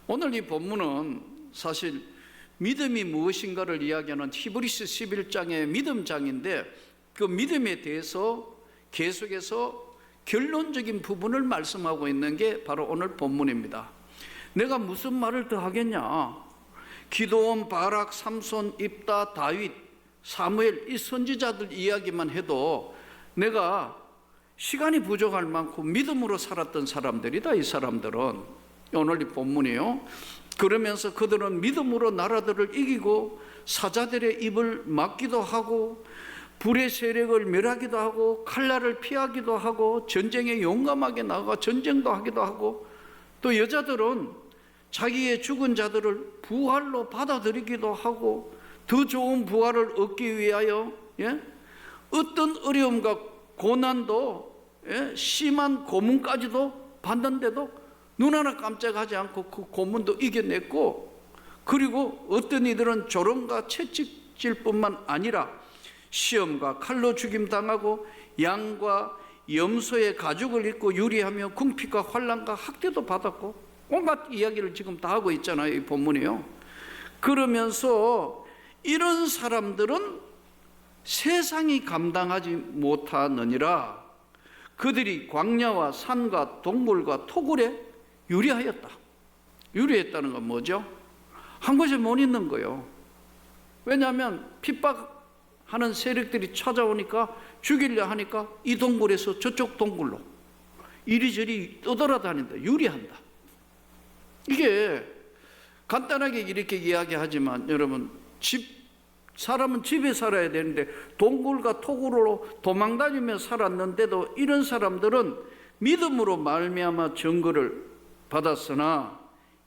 오늘 이 본문은 사실 믿음이 무엇인가를 이야기하는 히브리서 11장의 믿음장인데, 그 믿음에 대해서 계속해서 결론적인 부분을 말씀하고 있는 게 바로 오늘 본문입니다. 내가 무슨 말을 더 하겠냐? 기드온, 바락, 삼손, 입다, 다윗, 사무엘, 이 선지자들 이야기만 해도 내가 시간이 부족할 만큼 믿음으로 살았던 사람들이다. 이 사람들은 오늘 이 본문이요. 그러면서 그들은 믿음으로 나라들을 이기고 사자들의 입을 막기도 하고 불의 세력을 멸하기도 하고 칼날을 피하기도 하고 전쟁에 용감하게 나가 전쟁도 하기도 하고, 또 여자들은 자기의 죽은 자들을 부활로 받아들이기도 하고 더 좋은 부활을 얻기 위하여 어떤 어려움과 고난도 심한 고문까지도 받는데도 눈 하나 깜짝하지 않고 그 고문도 이겨냈고, 그리고 어떤 이들은 조롱과 채찍질 뿐만 아니라 시험과 칼로 죽임당하고 양과 염소의 가죽을 입고 유리하며 궁핍과 환난과 학대도 받았고, 온갖 이야기를 지금 다 하고 있잖아요, 이 본문이요. 그러면서 이런 사람들은 세상이 감당하지 못하느니라 그들이 광야와 산과 동물과 토굴에 유리하였다. 유리했다는 건 뭐죠? 한 곳에 못 있는 거예요. 왜냐하면 핍박하는 세력들이 찾아오니까 죽이려 하니까 이 동굴에서 저쪽 동굴로 이리저리 떠돌아다닌다. 유리한다. 이게 간단하게 이렇게 이야기하지만 여러분, 사람은 집에 살아야 되는데 동굴과 토굴로 도망다니며 살았는데도 이런 사람들은 믿음으로 말미암아 증거를 받았으나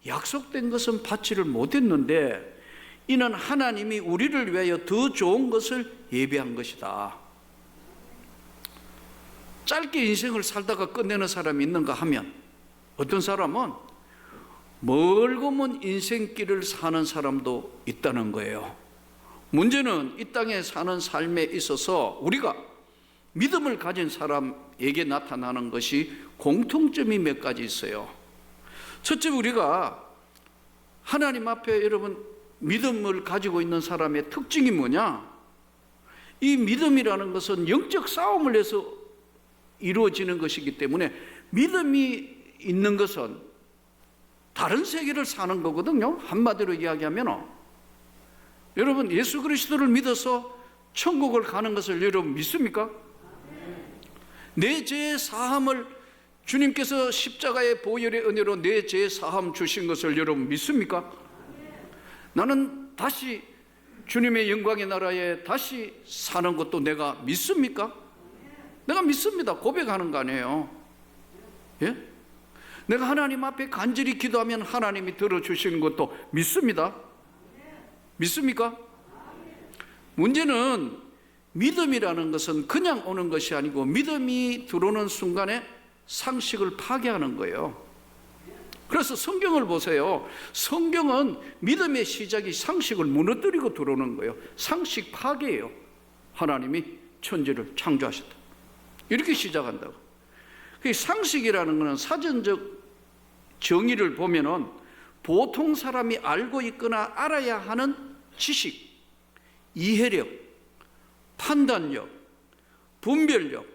약속된 것은 받지를 못했는데 이는 하나님이 우리를 위하여 더 좋은 것을 예비한 것이다. 짧게 인생을 살다가 끝내는 사람이 있는가 하면, 어떤 사람은 멀고 먼 인생길을 사는 사람도 있다는 거예요. 문제는 이 땅에 사는 삶에 있어서 우리가 믿음을 가진 사람에게 나타나는 것이 공통점이 몇 가지 있어요. 첫째, 우리가 하나님 앞에 여러분 믿음을 가지고 있는 사람의 특징이 뭐냐? 이 믿음이라는 것은 영적 싸움을 해서 이루어지는 것이기 때문에 믿음이 있는 것은 다른 세계를 사는 거거든요. 한마디로 이야기하면 여러분, 예수 그리스도를 믿어서 천국을 가는 것을 여러분 믿습니까? 내 죄의 사함을 주님께서 십자가의 보혈의 은혜로 내 죄의 사함 주신 것을 여러분 믿습니까? 나는 다시 주님의 영광의 나라에 다시 사는 것도 내가 믿습니까? 내가 믿습니다. 고백하는 거 아니에요. 예? 내가 하나님 앞에 간절히 기도하면 하나님이 들어주시는 것도 믿습니다. 믿습니까? 문제는 믿음이라는 것은 그냥 오는 것이 아니고 믿음이 들어오는 순간에 상식을 파괴하는 거예요. 그래서 성경을 보세요. 성경은 믿음의 시작이 상식을 무너뜨리고 들어오는 거예요. 상식 파괴예요. 하나님이 천지를 창조하셨다. 이렇게 시작한다고. 상식이라는 것은 사전적 정의를 보면은 보통 사람이 알고 있거나 알아야 하는 지식, 이해력, 판단력, 분별력,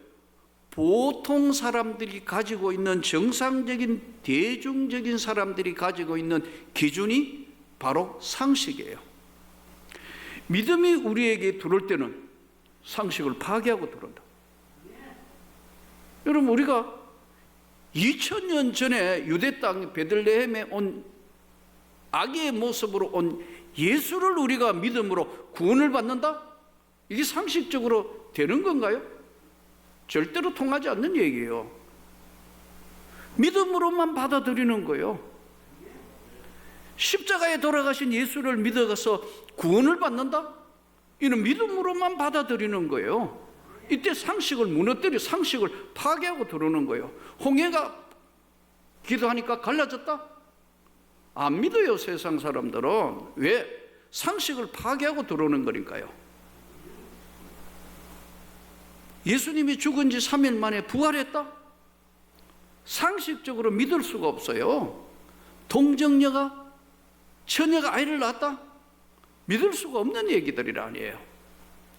보통 사람들이 가지고 있는 정상적인 대중적인 사람들이 가지고 있는 기준이 바로 상식이에요. 믿음이 우리에게 들어올 때는 상식을 파괴하고 들어온다. 여러분, 우리가 2000년 전에 유대 땅 베들레헴에 온 아기의 모습으로 온 예수를 우리가 믿음으로 구원을 받는다? 이게 상식적으로 되는 건가요? 절대로 통하지 않는 얘기예요. 믿음으로만 받아들이는 거예요. 십자가에 돌아가신 예수를 믿어서 구원을 받는다? 이는 믿음으로만 받아들이는 거예요. 이때 상식을 무너뜨려 상식을 파괴하고 들어오는 거예요. 홍해가 기도하니까 갈라졌다? 안 믿어요, 세상 사람들은. 왜? 상식을 파괴하고 들어오는 거니까요. 예수님이 죽은 지 3일 만에 부활했다? 상식적으로 믿을 수가 없어요. 동정녀가 처녀가 아이를 낳았다? 믿을 수가 없는 얘기들이 아니에요.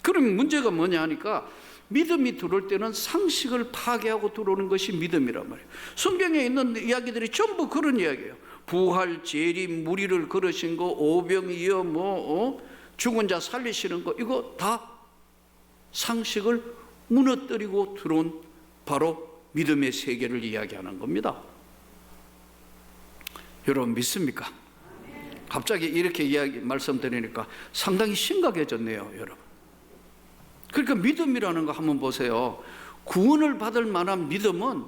그럼 문제가 뭐냐 하니까 믿음이 들어올 때는 상식을 파괴하고 들어오는 것이 믿음이란 말이에요. 성경에 있는 이야기들이 전부 그런 이야기예요. 부활, 재림, 무리를 걸으신 거, 오병이어 죽은 자 살리시는 거, 이거 다 상식을 무너뜨리고 들어온 바로 믿음의 세계를 이야기하는 겁니다. 여러분 믿습니까? 갑자기 이렇게 말씀드리니까 상당히 심각해졌네요, 여러분. 그러니까 믿음이라는 거 한번 보세요. 구원을 받을 만한 믿음은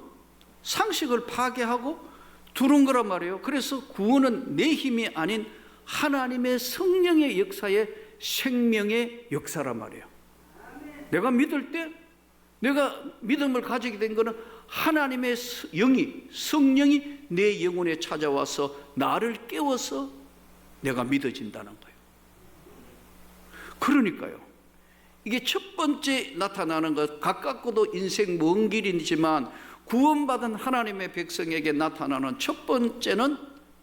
상식을 파괴하고 들어온 거란 말이에요. 그래서 구원은 내 힘이 아닌 하나님의 성령의 역사의 생명의 역사란 말이에요. 내가 믿을 때, 내가 믿음을 가지게 된 것은 하나님의 성령이 내 영혼에 찾아와서 나를 깨워서 내가 믿어진다는 거예요. 그러니까요, 이게 첫 번째 나타나는 것, 가깝고도 인생 먼 길이지만 구원받은 하나님의 백성에게 나타나는 첫 번째는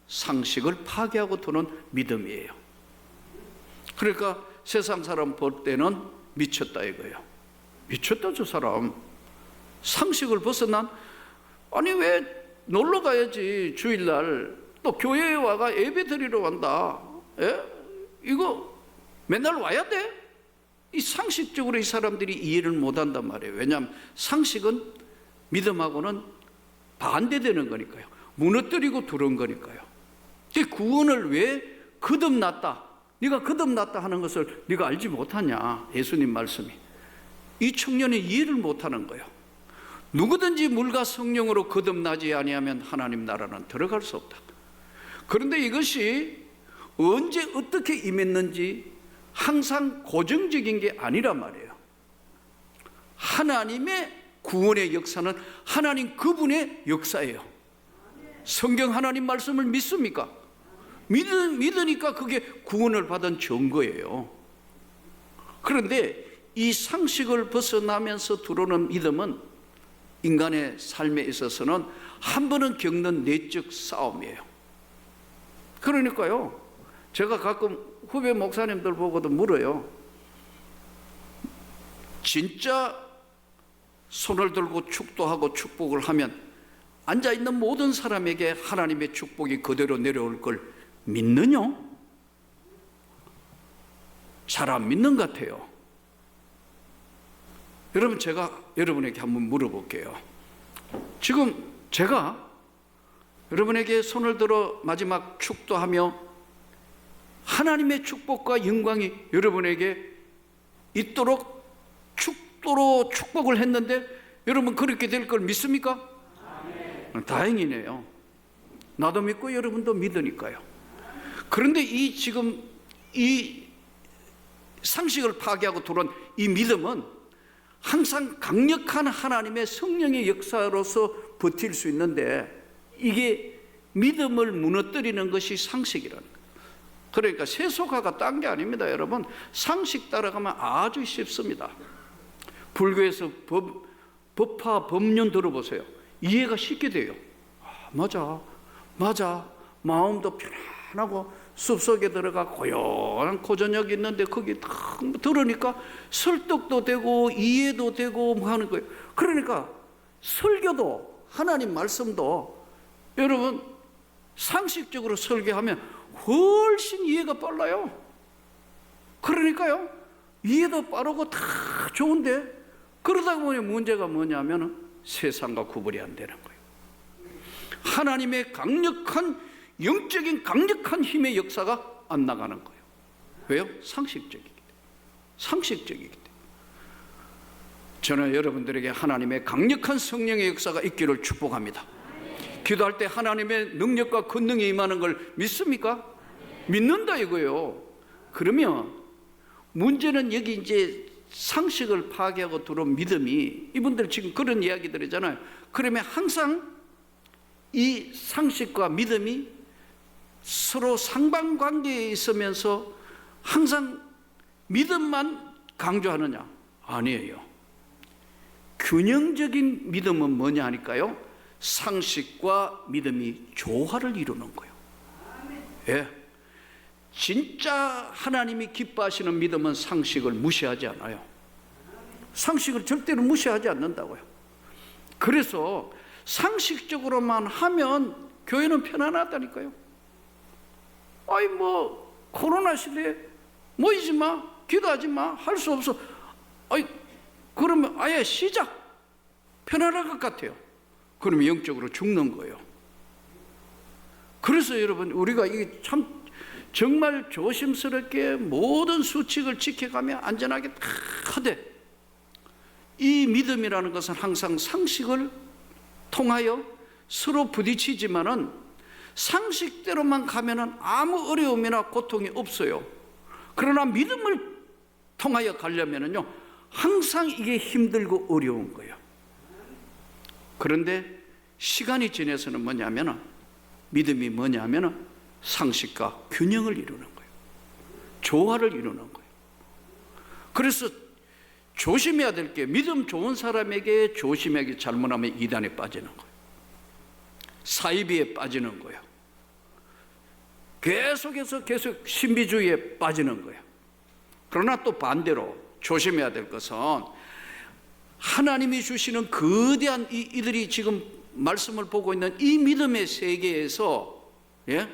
상식을 파괴하고 도는 믿음이에요. 그러니까 세상 사람 볼 때는 미쳤다 이거예요. 미쳤다 저 사람. 상식을 벗어난, 아니 왜 놀러 가야지 주일날, 또 교회에 와가 예배 드리러 간다, 예? 이거 맨날 와야 돼? 이 상식적으로 이 사람들이 이해를 못한단 말이에요. 왜냐하면 상식은 믿음하고는 반대되는 거니까요. 무너뜨리고 들어온 거니까요. 구원을 왜 거듭났다, 네가 거듭났다 하는 것을 네가 알지 못하냐, 예수님 말씀이. 이 청년이 이해를 못하는 거예요. 누구든지 물과 성령으로 거듭나지 아니하면 하나님 나라는 들어갈 수 없다. 그런데 이것이 언제 어떻게 임했는지 항상 고정적인 게 아니란 말이에요. 하나님의 구원의 역사는 하나님 그분의 역사예요. 성경 하나님 말씀을 믿습니까? 믿으니까 그게 구원을 받은 증거예요. 그런데 이 상식을 벗어나면서 들어오는 믿음은 인간의 삶에 있어서는 한 번은 겪는 내적 싸움이에요. 그러니까요, 제가 가끔 후배 목사님들 보고도 물어요. 진짜 손을 들고 축도하고 축복을 하면 앉아있는 모든 사람에게 하나님의 축복이 그대로 내려올 걸 믿느냐? 잘 안 믿는 것 같아요. 여러분, 제가 여러분에게 한번 물어볼게요. 지금 제가 여러분에게 손을 들어 마지막 축도하며 하나님의 축복과 영광이 여러분에게 있도록 축도로 축복을 했는데 여러분 그렇게 될 걸 믿습니까? 다행이네요. 나도 믿고 여러분도 믿으니까요. 그런데 지금 이 상식을 파괴하고 들어온 이 믿음은 항상 강력한 하나님의 성령의 역사로서 버틸 수 있는데, 이게 믿음을 무너뜨리는 것이 상식이라는 거예요. 그러니까 세속화가 딴 게 아닙니다. 여러분, 상식 따라가면 아주 쉽습니다. 불교에서 법화, 법륜 들어보세요. 이해가 쉽게 돼요. 맞아. 마음도 편안하고 숲속에 들어가 고요한 고저녁이 있는데 거기 딱 들으니까 설득도 되고 이해도 되고 뭐 하는 거예요. 그러니까 설교도, 하나님 말씀도 여러분 상식적으로 설교하면 훨씬 이해가 빨라요. 그러니까요, 이해도 빠르고 다 좋은데, 그러다 보니 문제가 뭐냐면 세상과 구분이 안 되는 거예요. 하나님의 강력한 영적인 강력한 힘의 역사가 안 나가는 거예요. 왜요? 상식적이기 때문에. 저는 여러분들에게 하나님의 강력한 성령의 역사가 있기를 축복합니다. 기도할 때 하나님의 능력과 권능이 임하는 걸 믿습니까? 믿는다 이거예요. 그러면 문제는 여기 이제 상식을 파괴하고 들어온 믿음이, 이분들 지금 그런 이야기들이잖아요. 그러면 항상 이 상식과 믿음이 서로 상반관계에 있으면서 항상 믿음만 강조하느냐? 아니에요. 균형적인 믿음은 뭐냐 하니까요, 상식과 믿음이 조화를 이루는 거예요. 예. 진짜 하나님이 기뻐하시는 믿음은 상식을 무시하지 않아요. 상식을 절대로 무시하지 않는다고요. 그래서 상식적으로만 하면 교회는 편안하다니까요. 아이 뭐 코로나 시대에 모이지 마, 기도하지 마, 할 수 없어. 아이 그러면 아예 시작. 편안할 것 같아요. 그러면 영적으로 죽는 거예요. 그래서 여러분 우리가 이게 참 정말 조심스럽게 모든 수칙을 지켜가며 안전하게 다 하되, 이 믿음이라는 것은 항상 상식을 통하여 서로 부딪히지만은 상식대로만 가면은 아무 어려움이나 고통이 없어요. 그러나 믿음을 통하여 가려면은요 항상 이게 힘들고 어려운 거예요. 그런데 시간이 지나서는 뭐냐면은, 믿음이 뭐냐면은 상식과 균형을 이루는 거예요. 조화를 이루는 거예요. 그래서 조심해야 될 게, 믿음 좋은 사람에게 조심하게 잘못하면 이단에 빠지는 거예요. 사이비에 빠지는 거예요. 계속해서 계속 신비주의에 빠지는 거예요. 그러나 또 반대로 조심해야 될 것은, 하나님이 주시는 거대한 이들이 지금 말씀을 보고 있는 이 믿음의 세계에서, 예?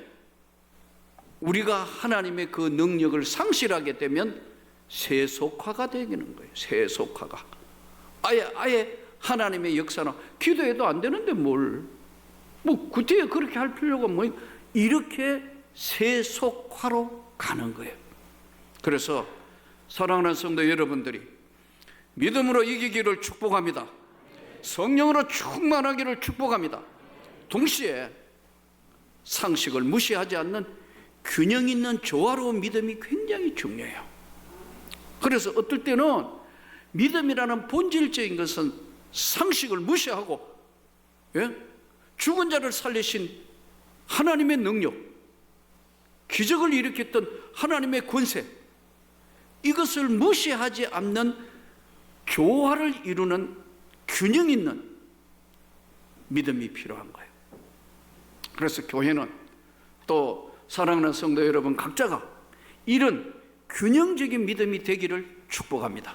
우리가 하나님의 그 능력을 상실하게 되면 세속화가 되는 거예요. 세속화가 아예 하나님의 역사나, 기도해도 안 되는데 뭘 뭐 그때 그렇게 할 필요가 뭐, 이렇게 세속화로 가는 거예요. 그래서 사랑하는 성도 여러분들이 믿음으로 이기기를 축복합니다. 성령으로 충만하기를 축복합니다. 동시에 상식을 무시하지 않는 균형 있는 조화로운 믿음이 굉장히 중요해요. 그래서 어떨 때는 믿음이라는 본질적인 것은 상식을 무시하고, 예? 죽은 자를 살리신 하나님의 능력, 기적을 일으켰던 하나님의 권세, 이것을 무시하지 않는 조화를 이루는 균형 있는 믿음이 필요한 거예요. 그래서 교회는, 또 사랑하는 성도 여러분 각자가 이런 균형적인 믿음이 되기를 축복합니다.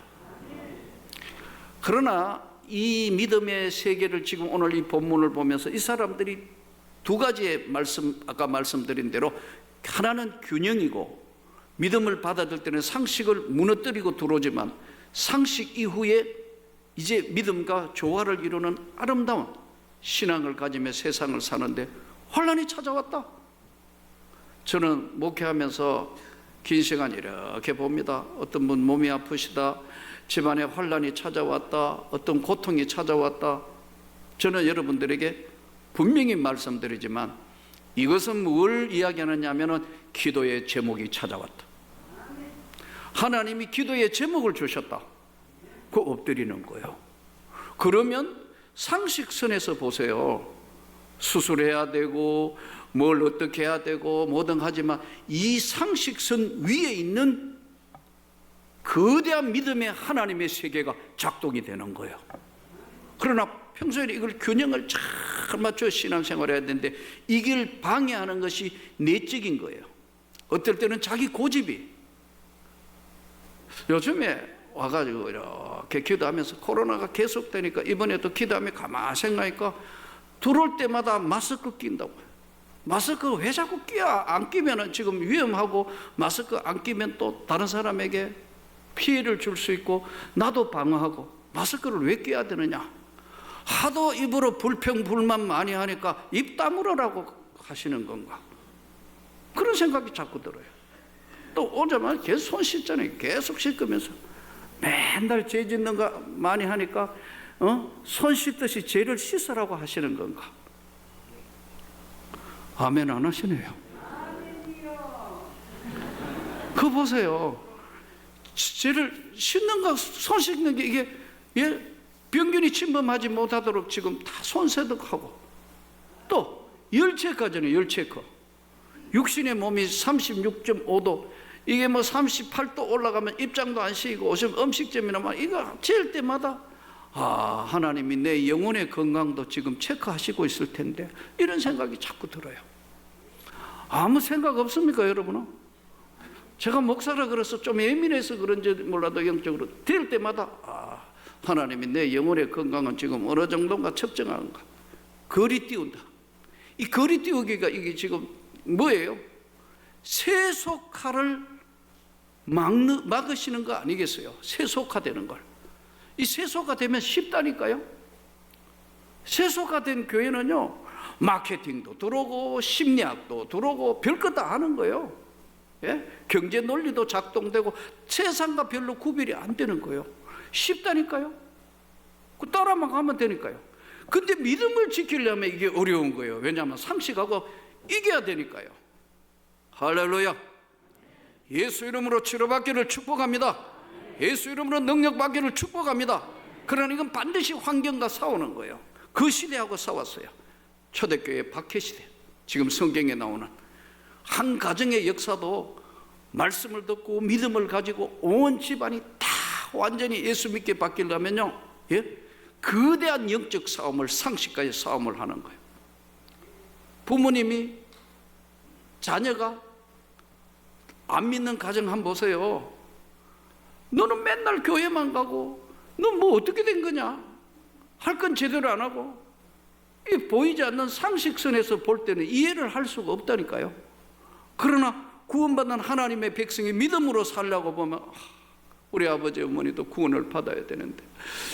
그러나 이 믿음의 세계를 지금 오늘 이 본문을 보면서 이 사람들이 두 가지의 말씀, 아까 말씀드린 대로, 하나는 균형이고 믿음을 받아들 때는 상식을 무너뜨리고 들어오지만, 상식 이후에 이제 믿음과 조화를 이루는 아름다운 신앙을 가지며 세상을 사는데 환란이 찾아왔다. 저는 목회하면서 긴 시간 이렇게 봅니다. 어떤 분 몸이 아프시다, 집안에 환란이 찾아왔다, 어떤 고통이 찾아왔다. 저는 여러분들에게 분명히 말씀드리지만, 이것은 뭘 이야기하느냐 하면은 기도의 제목이 찾아왔다. 하나님이 기도의 제목을 주셨다. 그 엎드리는 거예요. 그러면 상식선에서 보세요. 수술해야 되고 뭘 어떻게 해야 되고 뭐든 하지만, 이 상식선 위에 있는 거대한 믿음의 하나님의 세계가 작동이 되는 거예요. 그러나 평소에 이걸 균형을 잘 맞춰 신앙생활을 해야 되는데, 이걸 방해하는 것이 내적인 거예요. 어떨 때는 자기 고집이, 요즘에 와가지고 이렇게 기도하면서 코로나가 계속되니까 이번에도 기도하며 가만히 생각하니까 들어올 때마다 마스크 낀다고. 마스크 왜 자꾸 끼야? 안 끼면은 지금 위험하고, 마스크 안 끼면 또 다른 사람에게 피해를 줄 수 있고 나도 방어하고, 마스크를 왜 끼야 되느냐? 하도 입으로 불평불만 많이 하니까 입 다물으라고 하시는 건가? 그런 생각이 자꾸 들어요. 또 오자마자 계속 손 씻잖아요. 계속 씻으면서 맨날 죄 짓는 거 많이 하니까 손 씻듯이 죄를 씻으라고 하시는 건가? 아멘 안 하시네요. 그거 보세요. 죄를 씻는 거, 손 씻는 게 이게, 예? 병균이 침범하지 못하도록 지금 다 손세덕하고, 또 열체크하잖아요. 열체크. 육신의 몸이 36.5도, 이게 뭐 38도 올라가면 입장도 안 쉬고 오시면 음식점이나 막 이거 재일 때마다, 아, 하나님이 내 영혼의 건강도 지금 체크하시고 있을 텐데, 이런 생각이 자꾸 들어요. 아무 생각 없습니까, 여러분은? 제가 목사라 그래서 좀 예민해서 그런지 몰라도 영적으로 될 때마다 하나님이 내 영혼의 건강은 지금 어느 정도인가 측정하는가. 거리 띄운다. 이 거리 띄우기가 이게 지금 뭐예요? 세속화를 막으시는 거 아니겠어요? 세속화되는 걸. 이 세속화되면 쉽다니까요. 세속화된 교회는요, 마케팅도 들어오고 심리학도 들어오고 별것 다 하는 거예요. 예? 경제 논리도 작동되고 세상과 별로 구별이 안 되는 거예요. 쉽다니까요. 그 따라만 가면 되니까요. 근데 믿음을 지키려면 이게 어려운 거예요. 왜냐하면 상식하고 이겨야 되니까요. 할렐루야. 예수 이름으로 치료받기를 축복합니다. 예수 이름으로 능력받기를 축복합니다. 그러나 이건 반드시 환경과 싸우는 거예요. 그 시대하고 싸웠어요. 초대교회 박해시대, 지금 성경에 나오는 한 가정의 역사도 말씀을 듣고 믿음을 가지고 온 집안이 다 완전히 예수 믿게 바뀌려면요, 예? 거대한 영적 싸움을, 상식과의 싸움을 하는 거예요. 부모님이 자녀가 안 믿는 가정 한번 보세요. 너는 맨날 교회만 가고 너 뭐 어떻게 된 거냐? 할 건 제대로 안 하고. 이 보이지 않는 상식선에서 볼 때는 이해를 할 수가 없다니까요. 그러나 구원받는 하나님의 백성이 믿음으로 살려고 보면 우리 아버지 어머니도 구원을 받아야 되는데,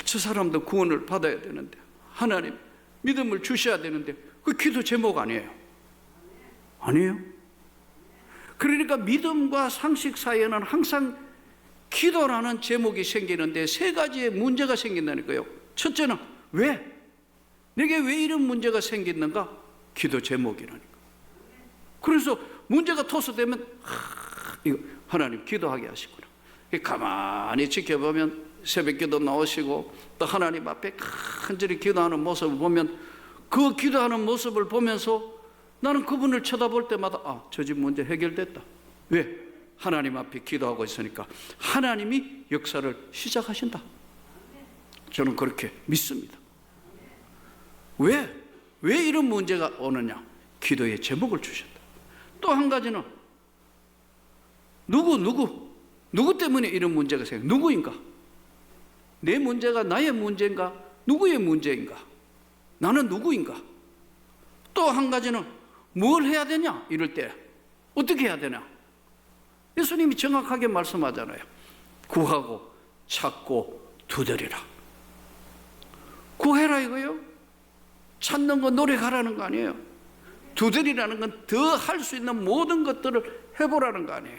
저 사람도 구원을 받아야 되는데, 하나님 믿음을 주셔야 되는데, 그 기도 제목 아니에요? 아니에요. 그러니까 믿음과 상식 사이에는 항상 기도라는 제목이 생기는데 세 가지의 문제가 생긴다니까요. 첫째는 왜? 내게 왜 이런 문제가 생겼는가? 기도 제목이라니까. 그래서 문제가 토소되면 이거 하나님 기도하게 하시구나. 가만히 지켜보면 새벽기도 나오시고 또 하나님 앞에 간절히 기도하는 모습을 보면, 그 기도하는 모습을 보면서 나는 그분을 쳐다볼 때마다 저 집 문제 해결됐다. 왜? 하나님 앞에 기도하고 있으니까 하나님이 역사를 시작하신다. 저는 그렇게 믿습니다. 왜? 왜 이런 문제가 오느냐? 기도의 제목을 주셨다. 또 한 가지는 누구 때문에 이런 문제가 생겨? 누구인가? 내 문제가 나의 문제인가? 누구의 문제인가? 나는 누구인가? 또 한 가지는 뭘 해야 되냐? 이럴 때 어떻게 해야 되냐? 예수님이 정확하게 말씀하잖아요. 구하고 찾고 두드리라. 구해라 이거요. 찾는 거 노력하라는 거 아니에요. 두드리라는 건 더 할 수 있는 모든 것들을 해보라는 거 아니에요.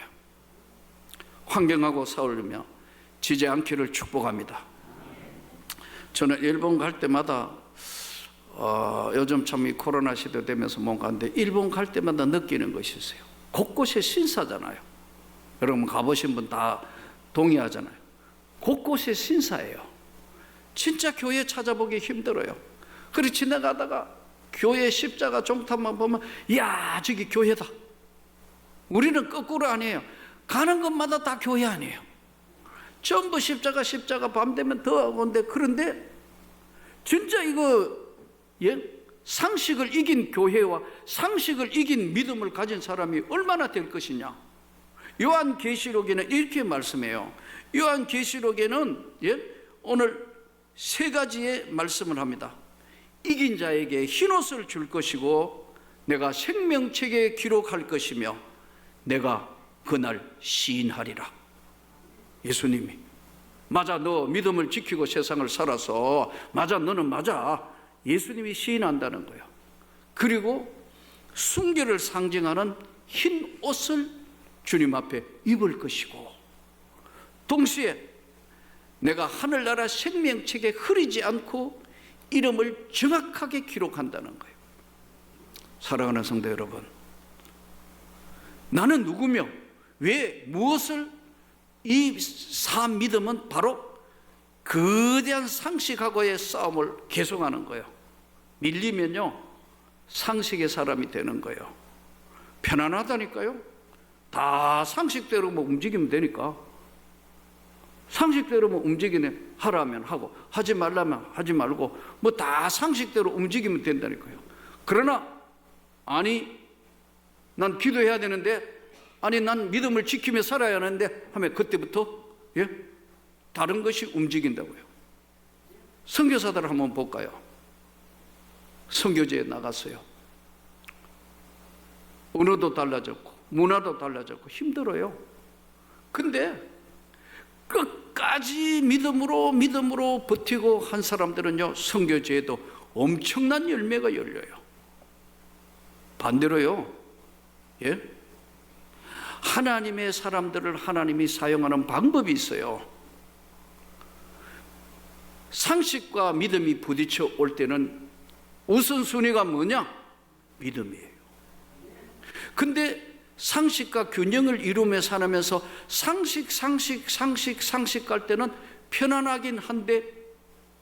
환경하고 싸우려며 지지 않기를 축복합니다. 저는 일본 갈 때마다 요즘 참 이 코로나 시대 되면서 뭔가 하는데, 일본 갈 때마다 느끼는 것이 있어요. 곳곳에 신사잖아요. 여러분 가보신 분 다 동의하잖아요. 곳곳에 신사예요. 진짜 교회 찾아보기 힘들어요. 그리고 지나가다가 교회 십자가 종탑만 보면 야 저기 교회다. 우리는 거꾸로 아니에요. 가는 곳마다 다 교회 아니에요. 전부 십자가 밤 되면 더 오는데, 그런데 진짜 이거 상식을 이긴 교회와 상식을 이긴 믿음을 가진 사람이 얼마나 될 것이냐. 요한계시록에는 이렇게 말씀해요. 요한계시록에는 오늘 세 가지의 말씀을 합니다. 이긴 자에게 흰옷을 줄 것이고 내가 생명책에 기록할 것이며 내가 그날 시인하리라. 예수님이 맞아, 너 믿음을 지키고 세상을 살아서 맞아, 너는 맞아. 예수님이 시인한다는 거예요. 그리고 순결을 상징하는 흰 옷을 주님 앞에 입을 것이고, 동시에 내가 하늘나라 생명책에 흐리지 않고 이름을 정확하게 기록한다는 거예요. 사랑하는 성도 여러분, 나는 누구며 왜 무엇을, 이 삶 믿음은 바로 거대한 상식하고의 싸움을 계속하는 거예요. 밀리면요 상식의 사람이 되는 거예요. 편안하다니까요. 다 상식대로 움직이면 되니까. 상식대로 움직이네. 하라면 하고 하지 말라면 하지 말고 다 상식대로 움직이면 된다니까요. 그러나 아니 난 기도해야 되는데, 아니 난 믿음을 지키며 살아야 하는데 하면 그때부터 다른 것이 움직인다고요. 선교사들 한번 볼까요? 선교지에 나갔어요. 언어도 달라졌고 문화도 달라졌고 힘들어요. 근데 끝까지 믿음으로 버티고 한 사람들은요, 선교지에도 엄청난 열매가 열려요. 반대로요, 하나님의 사람들을 하나님이 사용하는 방법이 있어요. 상식과 믿음이 부딪혀 올 때는 우선순위가 뭐냐? 믿음이에요. 근데 상식과 균형을 이루며 살면서 상식 갈 때는 편안하긴 한데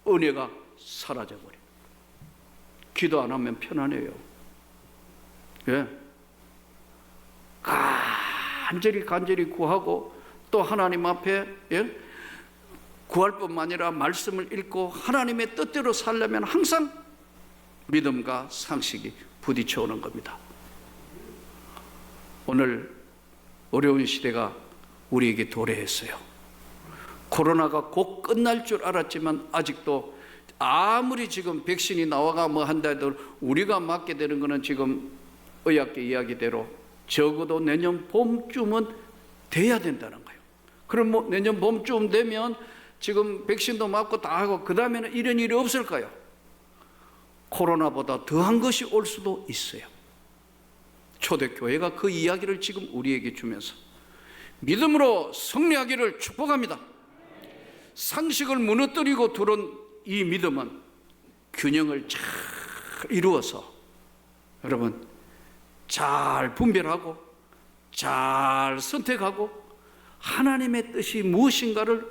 은혜가 사라져버려요. 기도 안 하면 편안해요. 간절히 구하고 또 하나님 앞에 구할 뿐만 아니라 말씀을 읽고 하나님의 뜻대로 살려면 항상 믿음과 상식이 부딪혀 오는 겁니다. 오늘 어려운 시대가 우리에게 도래했어요. 코로나가 곧 끝날 줄 알았지만 아직도 아무리 지금 백신이 나와가 뭐 한다 해도 우리가 맞게 되는 것은 지금 의학계 이야기대로 적어도 내년 봄쯤은 돼야 된다는 거예요. 그럼 뭐 내년 봄쯤 되면 지금 백신도 맞고 다 하고 그 다음에는 이런 일이 없을까요? 코로나보다 더한 것이 올 수도 있어요. 초대교회가 그 이야기를 지금 우리에게 주면서 믿음으로 승리하기를 축복합니다. 상식을 무너뜨리고 들어온 이 믿음은 균형을 잘 이루어서 여러분 잘 분별하고 잘 선택하고 하나님의 뜻이 무엇인가를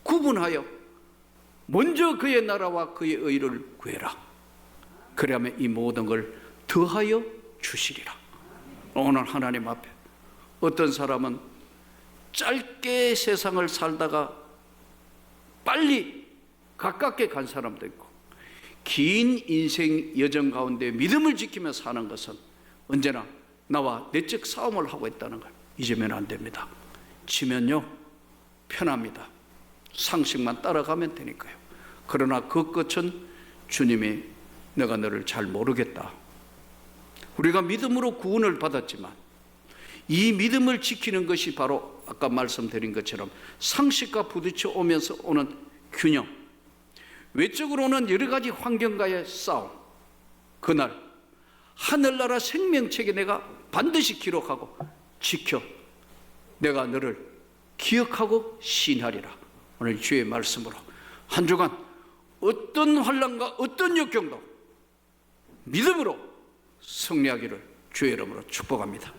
구분하여 먼저 그의 나라와 그의 의를 구해라. 그러면 이 모든 걸 더하여 주시리라. 오늘 하나님 앞에 어떤 사람은 짧게 세상을 살다가 빨리 가깝게 간 사람도 있고 긴 인생 여정 가운데 믿음을 지키며 사는 것은 언제나 나와 내적 싸움을 하고 있다는 걸 잊으면 안 됩니다. 지면요 편합니다. 상식만 따라가면 되니까요. 그러나 그 끝은 주님이 내가 너를 잘 모르겠다. 우리가 믿음으로 구원을 받았지만 이 믿음을 지키는 것이 바로 아까 말씀드린 것처럼 상식과 부딪혀 오면서 오는 균형, 외적으로는 여러 가지 환경과의 싸움. 그날 하늘나라 생명책에 내가 반드시 기록하고 지켜 내가 너를 기억하고 신하리라. 오늘 주의 말씀으로 한 주간 어떤 환난과 어떤 역경도 믿음으로 승리하기를 주의 이름으로 축복합니다.